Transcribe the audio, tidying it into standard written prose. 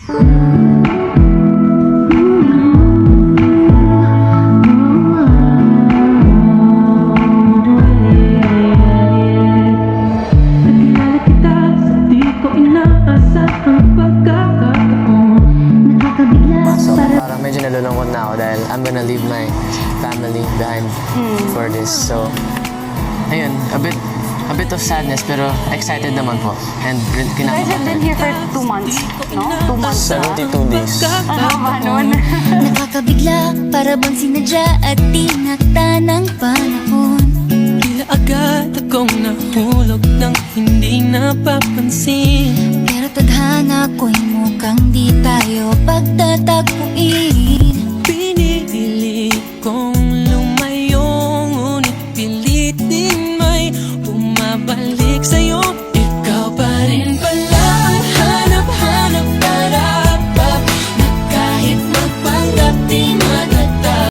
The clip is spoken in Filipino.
So parang medyo nalulungkot na ako dahil I'm gonna leave my family behind for this. So ayun, a bit of sadness pero excited naman po. And You guys have been here for 2 months, no? 2 months. 72 days. Ang haba nun. Nakakabigla, para bang sinadya at tinakda ng panahon. Tila agad akong nahulog ng hindi napapansin. Pero tadhana ko'y mukhang di tayo pagtatagpuin.